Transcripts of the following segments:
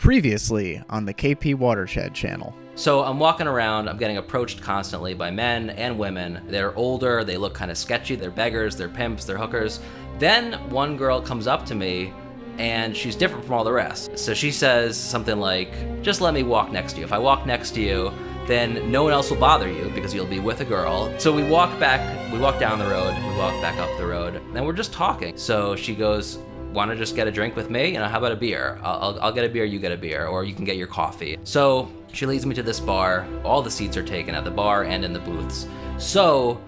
Previously on the KP Watershed channel. So I'm walking around, I'm getting approached constantly by men and women. They're older, they look kind of sketchy, they're beggars, they're pimps, they're hookers. Then one girl comes up to me and she's different from all the rest. So she says something like, just let me walk next to you. If I walk next to you, then no one else will bother you because you'll be with a girl. So we walk down the road, we walk back up the road, and we're just talking. So she goes, want to just get a drink with me? How about a beer? I'll get a beer, you get a beer, or you can get your coffee. So she leads me to this bar. All the seats are taken at the bar and in the booths. So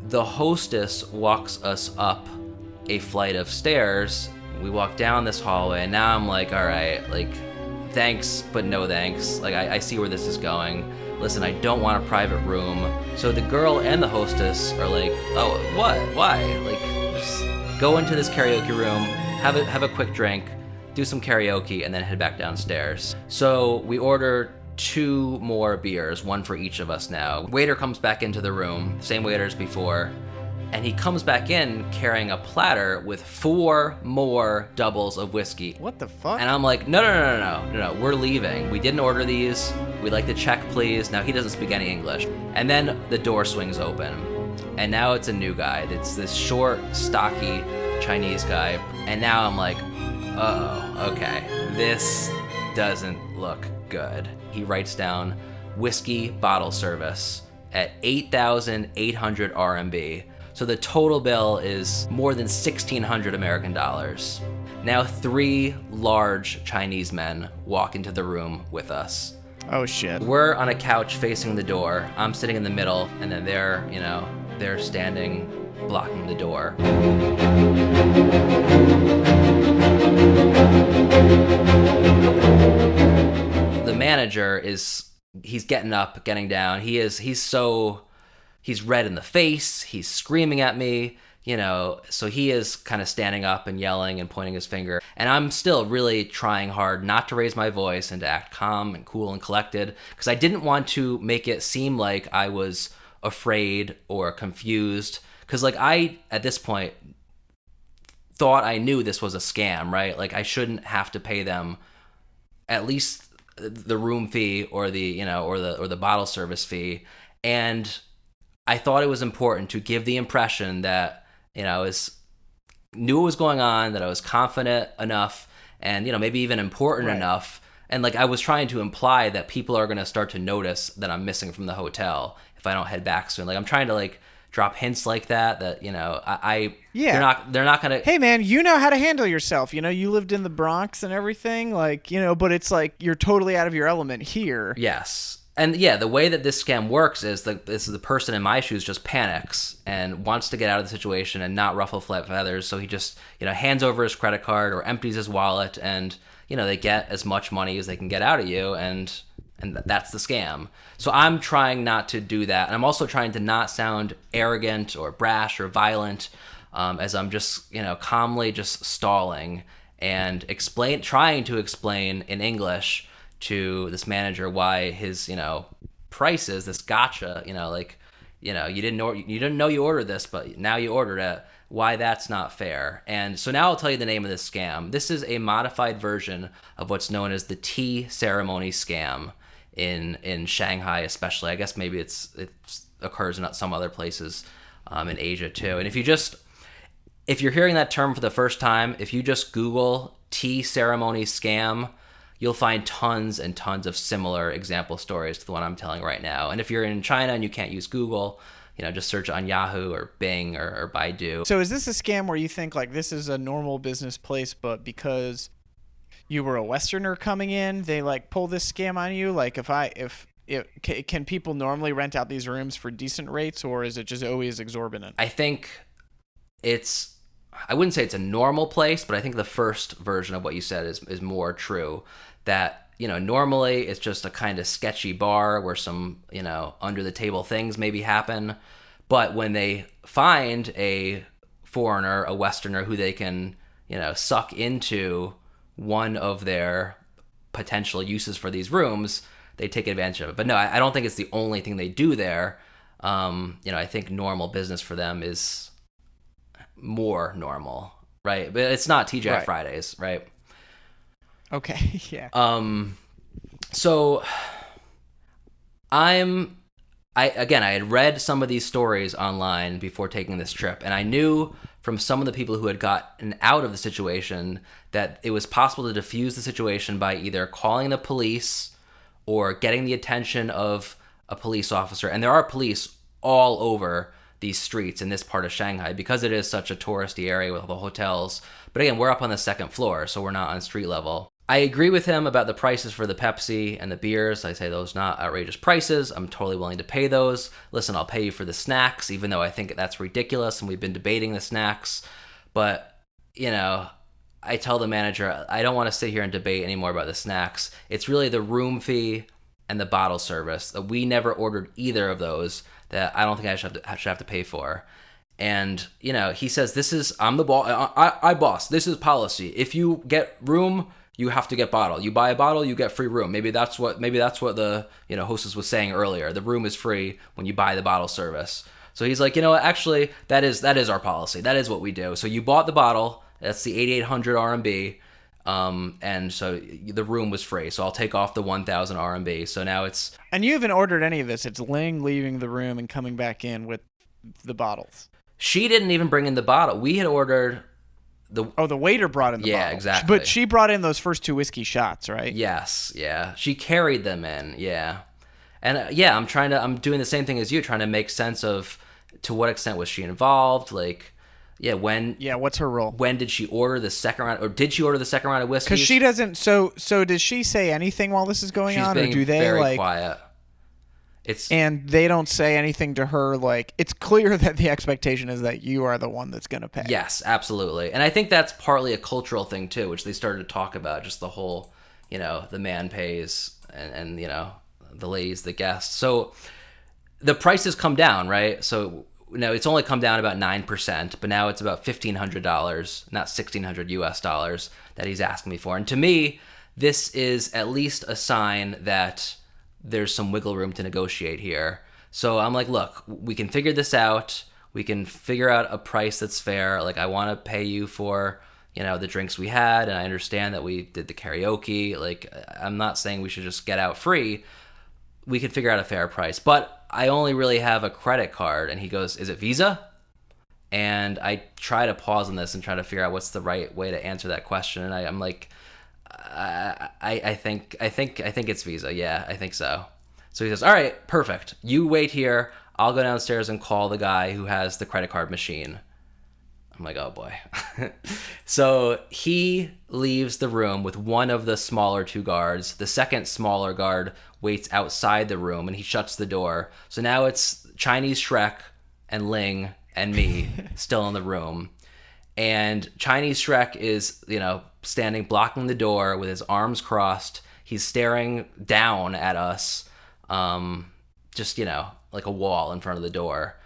the hostess walks us up a flight of stairs. We walk down this hallway, and now I'm like, all right, thanks, but no thanks. I see where this is going. Listen, I don't want a private room. So the girl and the hostess are like, oh, what? Why? Just go into this karaoke room, have a quick drink, do some karaoke, and then head back downstairs. So we order 2 more beers, one for each of us now. Waiter comes back into the room, same waiter as before, and he comes back in carrying a platter with 4 more doubles of whiskey. What the fuck? And I'm like, no, we're leaving. We didn't order these. We'd like to check, please. Now, he doesn't speak any English. And then the door swings open, and now it's a new guy. It's this short, stocky Chinese guy. And now I'm like, oh, okay, this doesn't look good. He writes down whiskey bottle service at 8,800 RMB. So the total bill is more than 1,600 American dollars. Now 3 large Chinese men walk into the room with us. Oh shit. We're on a couch facing the door. I'm sitting in the middle, and then they're standing blocking the door. The manager he's getting up, getting down. He's red in the face, he's screaming at me, so he is kind of standing up and yelling and pointing his finger. And I'm still really trying hard not to raise my voice and to act calm and cool and collected, because I didn't want to make it seem like I was afraid or confused, because I, at this point, thought I knew this was a scam, right? I shouldn't have to pay them at least the room fee or the bottle service fee. And I thought it was important to give the impression that, I knew what was going on, that I was confident enough and, maybe even important enough. And I was trying to imply that people are going to start to notice that I'm missing from the hotel if I don't head back soon. I'm trying to drop hints like that, they're not going to. Hey man, you know how to handle yourself. You lived in the Bronx and everything, but it's you're totally out of your element here. Yes. And yeah, the way that this scam works is the person in my shoes just panics and wants to get out of the situation and not ruffle feathers. So he just, hands over his credit card or empties his wallet, and, they get as much money as they can get out of you. And that's the scam. So I'm trying not to do that. And I'm also trying to not sound arrogant or brash or violent, as I'm just, calmly just stalling and trying to explain in English to this manager why his, prices, this gotcha, you didn't know you ordered this, but now you ordered it, why that's not fair. And so now I'll tell you the name of this scam. This is a modified version of what's known as the tea ceremony scam in Shanghai, especially. I guess maybe it occurs in some other places in Asia too. And if you're hearing that term for the first time, if you just Google tea ceremony scam, you'll find tons and tons of similar example stories to the one I'm telling right now. And if you're in China and you can't use Google, just search on Yahoo or Bing or Baidu. So is this a scam where you think this is a normal business place, but because you were a Westerner coming in, they pull this scam on you? Can people normally rent out these rooms for decent rates, or is it just always exorbitant? I think I wouldn't say it's a normal place, but I think the first version of what you said is more true. That, normally it's just a kind of sketchy bar where some, under the table things maybe happen. But when they find a foreigner, a Westerner who they can, suck into one of their potential uses for these rooms, they take advantage of it. But no, I don't think it's the only thing they do there. I think normal business for them is more normal, right? But it's not TGI Fridays, right? Okay. Yeah. So I had read some of these stories online before taking this trip, and I knew from some of the people who had gotten out of the situation that it was possible to defuse the situation by either calling the police or getting the attention of a police officer. And there are police all over these streets in this part of Shanghai because it is such a touristy area with all the hotels. But again, we're up on the second floor, so we're not on street level. I agree with him about the prices for the Pepsi and the beers. I say those not outrageous prices. I'm totally willing to pay those. Listen, I'll pay you for the snacks, even though I think that's ridiculous, and we've been debating the snacks. But, I tell the manager, I don't want to sit here and debate anymore about the snacks. It's really the room fee and the bottle service. We never ordered either of those that I don't think I should have to pay for. And, he says, I'm the boss. I boss. This is policy. If you get room, you have to get bottle. You buy a bottle, you get free room. Maybe that's what the hostess was saying earlier. The room is free when you buy the bottle service. So he's like, actually, that is our policy. That is what we do. So you bought the bottle. That's the 8,800 RMB. And so the room was free. So I'll take off the 1,000 RMB. So now it's. And you haven't ordered any of this. It's Ling leaving the room and coming back in with the bottles. She didn't even bring in the bottle. We had ordered. The waiter brought in the bottle. Yeah, exactly. But she brought in those first 2 whiskey shots, right? Yes, yeah. She carried them in, yeah. And I'm doing the same thing as you, trying to make sense of to what extent was she involved, like, what's her role? When did she order the second round, or did she order the second round of whiskey? Because she doesn't. So does she say anything while this is going on, or do they very quiet? And they don't say anything to her. Like, it's clear that the expectation is that you are the one that's going to pay. Yes, absolutely. And I think that's partly a cultural thing too, which they started to talk about. Just the whole, the man pays and the ladies the guests. So the prices come down, right? So it's only come down about 9%, but now it's about $1,500, not $1,600 US dollars that he's asking me for. And to me, this is at least a sign that there's some wiggle room to negotiate here. So I'm like, look, we can figure this out. We can figure out a price that's fair. Like, I want to pay you for, the drinks we had, and I understand that we did the karaoke. Like, I'm not saying we should just get out free. We can figure out a fair price. But I only really have a credit card. And he goes, is it Visa? And I try to pause on this and try to figure out what's the right way to answer that question. And I'm like, I think it's Visa. Yeah, I think so. So he says, all right, perfect. You wait here. I'll go downstairs and call the guy who has the credit card machine. I'm like, oh boy. So he leaves the room with one of the smaller 2 guards. The second smaller guard waits outside the room and he shuts the door. So now it's Chinese Shrek and Ling and me still in the room. And Chinese Shrek is, standing blocking the door with his arms crossed. He's staring down at us, just, like a wall in front of the door.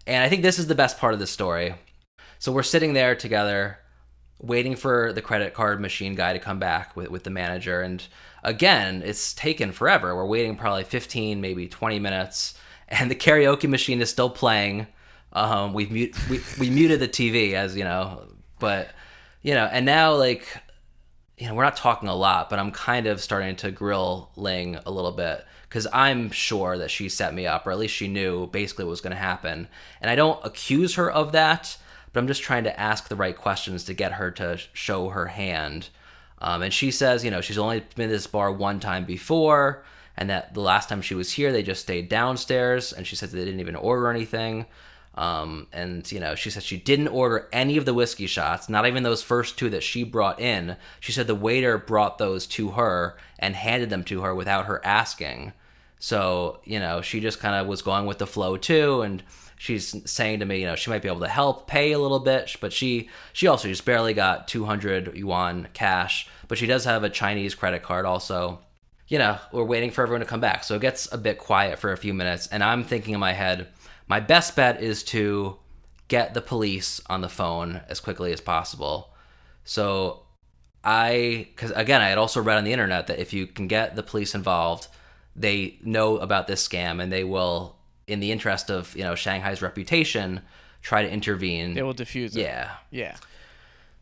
And I think this is the best part of the story. So we're sitting there together, waiting for the credit card machine guy to come back with the manager. And again, it's taken forever. We're waiting probably 15, maybe 20 minutes. And the karaoke machine is still playing. We muted the TV, as but and now, like, we're not talking a lot, but I'm kind of starting to grill Ling a little bit because I'm sure that she set me up, or at least she knew basically what was going to happen. And I don't accuse her of that, but I'm just trying to ask the right questions to get her to show her hand. And she says, she's only been to this bar one time before, and that the last time she was here, they just stayed downstairs, and she said they didn't even order anything. And she said she didn't order any of the whiskey shots, not even those first 2 that she brought in. She said the waiter brought those to her and handed them to her without her asking. So, she just kind of was going with the flow too. And she's saying to me, she might be able to help pay a little bit, but she also just barely got 200 yuan cash, but she does have a Chinese credit card also. We're waiting for everyone to come back. So it gets a bit quiet for a few minutes, and I'm thinking in my head, my best bet is to get the police on the phone as quickly as possible. So because again, I had also read on the internet that if you can get the police involved, they know about this scam and they will, in the interest of, Shanghai's reputation, try to intervene. They will diffuse it. Yeah. Yeah.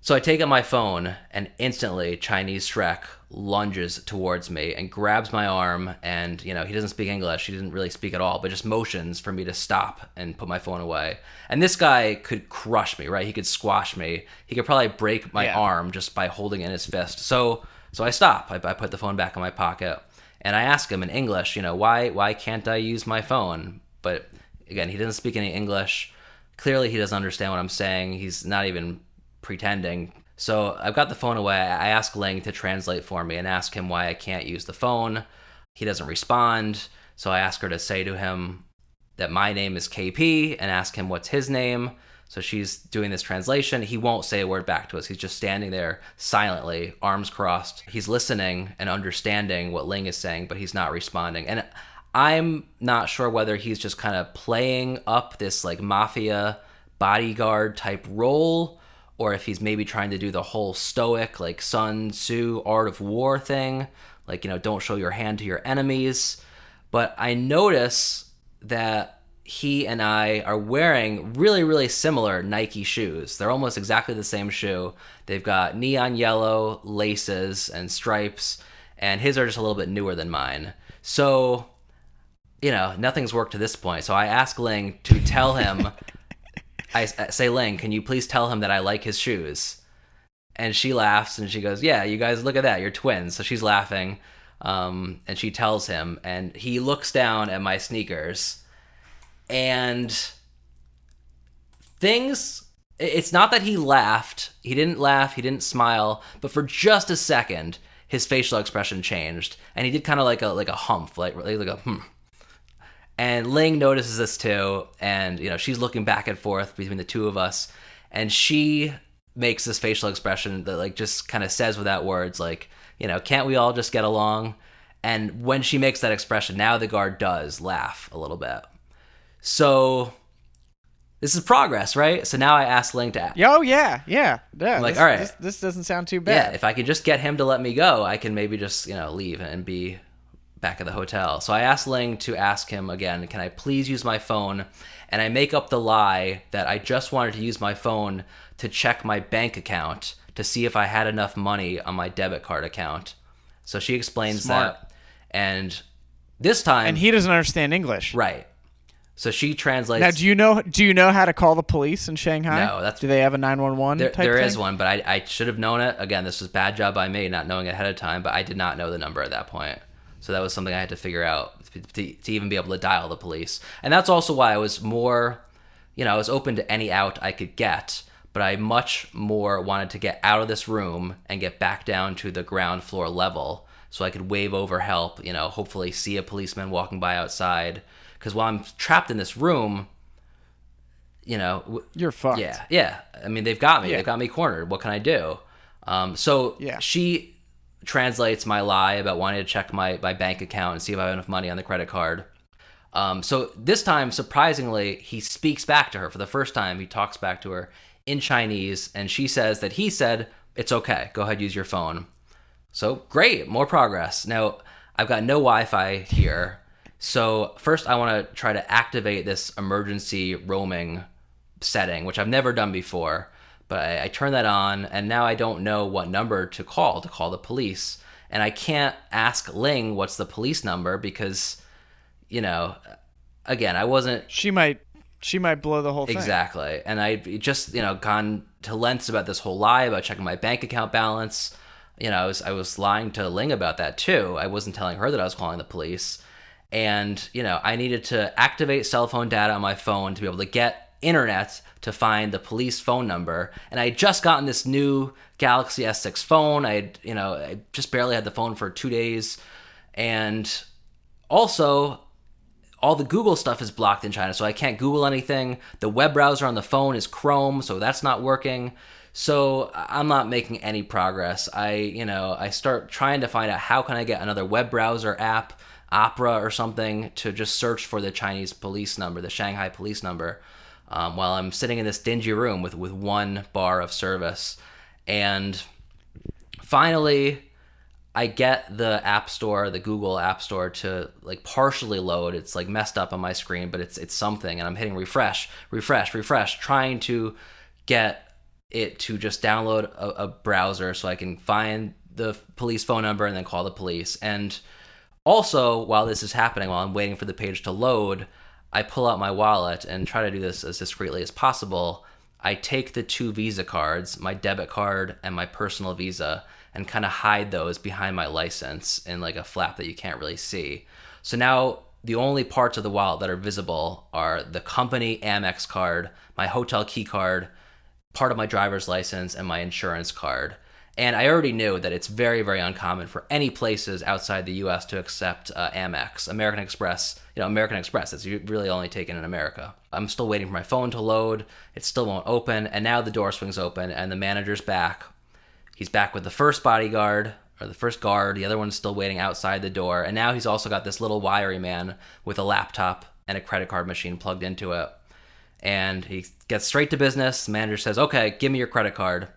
So I take out my phone, and instantly Chinese Shrek lunges towards me and grabs my arm. And, he doesn't speak English. He didn't really speak at all, but just motions for me to stop and put my phone away. And this guy could crush me, right? He could squash me. He could probably break my arm just by holding it in his fist. So I stop. I put the phone back in my pocket. And I ask him in English, why can't I use my phone? But again, he doesn't speak any English. Clearly, he doesn't understand what I'm saying. He's not even pretending. So I've got the phone away. I ask Ling to translate for me and ask him why I can't use the phone. He doesn't respond. So I ask her to say to him that my name is KP and ask him what's his name. So she's doing this translation. He won't say a word back to us. He's just standing there silently, arms crossed. He's listening and understanding what Ling is saying, but he's not responding. And I'm not sure whether he's just kind of playing up this like mafia bodyguard type role, or if he's maybe trying to do the whole stoic, like Sun Tzu art of war thing, like, don't show your hand to your enemies. But I notice that he and I are wearing really, really similar Nike shoes. They're almost exactly the same shoe. They've got neon yellow laces and stripes, and his are just a little bit newer than mine. So, nothing's worked to this point. So I ask Ling to tell him, I say, Ling, can you please tell him that I like his shoes? And she laughs and she goes, yeah, you guys, look at that, you're twins. So she's laughing, and she tells him, and he looks down at my sneakers, and it's not that he laughed. He didn't laugh, he didn't smile, but for just a second, his facial expression changed, and he did kind of like a humph, like a hmm. And Ling notices this too, and she's looking back and forth between the two of us, and she makes this facial expression that like just kind of says without words, like, can't we all just get along? And when she makes that expression, now the guard does laugh a little bit. So this is progress, right? So now I ask Ling to. Oh yeah. I'm like, all right, this doesn't sound too bad. Yeah, if I can just get him to let me go, I can maybe just leave and be back at the hotel. So I asked Ling to ask him again, can I please use my phone? And I make up the lie that I just wanted to use my phone to check my bank account to see if I had enough money on my debit card account. So she explains that. And this time... And he doesn't understand English. Right. So she translates... Now, do you know how to call the police in Shanghai? No, do they have a 911 type thing? There is one, but I should have known it. Again, this was bad job by me, not knowing ahead of time, but I did not know the number at that point. So that was something I had to figure out to even be able to dial the police. And that's also why I was more, I was open to any out I could get, but I much more wanted to get out of this room and get back down to the ground floor level so I could wave over help, hopefully see a policeman walking by outside. Because while I'm trapped in this room, you're fucked. Yeah. I mean, they've got me. Yeah. They've got me cornered. What can I do? So she translates my lie about wanting to check my bank account and see if I have enough money on the credit card. So this time, surprisingly, he speaks back to her for the first time. He talks back to her in Chinese, and she says that he said, it's okay, go ahead, use your phone. So great, more progress. Now, I've got no Wi-Fi here. So first I want to try to activate this emergency roaming setting, which I've never done before. But I turn that on, and now I don't know what number to call the police. And I can't ask Ling what's the police number because, again, I wasn't... She might blow the whole thing. Exactly. And I just, gone to lengths about this whole lie about checking my bank account balance. I was lying to Ling about that too. I wasn't telling her that I was calling the police. And, I needed to activate cell phone data on my phone to be able to get internet to find the police phone number. And I had just gotten this new Galaxy S6 phone. I just barely had the phone for 2 days. And also, all the Google stuff is blocked in China, so I can't Google anything. The web browser on the phone is Chrome, so that's not working. So I'm not making any progress. I start trying to find out how can I get another web browser app, Opera or something, to just search for the Chinese police number, the Shanghai police number, while I'm sitting in this dingy room with one bar of service. And finally, I get the App Store, the Google App Store, to like partially load. It's like messed up on my screen, but it's something, and I'm hitting refresh, trying to get it to just download a browser so I can find the police phone number and then call the police. And also, while this is happening, while I'm waiting for the page to load, I pull out my wallet and try to do this as discreetly as possible. I take the 2 Visa cards, my debit card and my personal Visa, and kind of hide those behind my license in like a flap that you can't really see. So now the only parts of the wallet that are visible are the company Amex card, my hotel key card, part of my driver's license, and my insurance card. And I already knew that it's very, very uncommon for any places outside the U.S. to accept Amex. American Express, American Express, it's really only taken in America. I'm still waiting for my phone to load. It still won't open. And now the door swings open and the manager's back. He's back with the first bodyguard, or the first guard. The other one's still waiting outside the door. And now he's also got this little wiry man with a laptop and a credit card machine plugged into it. And he gets straight to business. The manager says, "Okay, give me your credit card."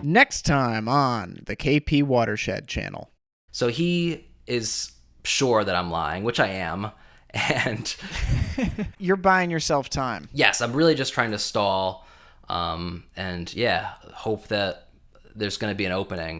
Next time on the KP Watershed channel. So he is sure that I'm lying, which I am. And you're buying yourself time. Yes, I'm really just trying to stall. And yeah, hope that there's going to be an opening.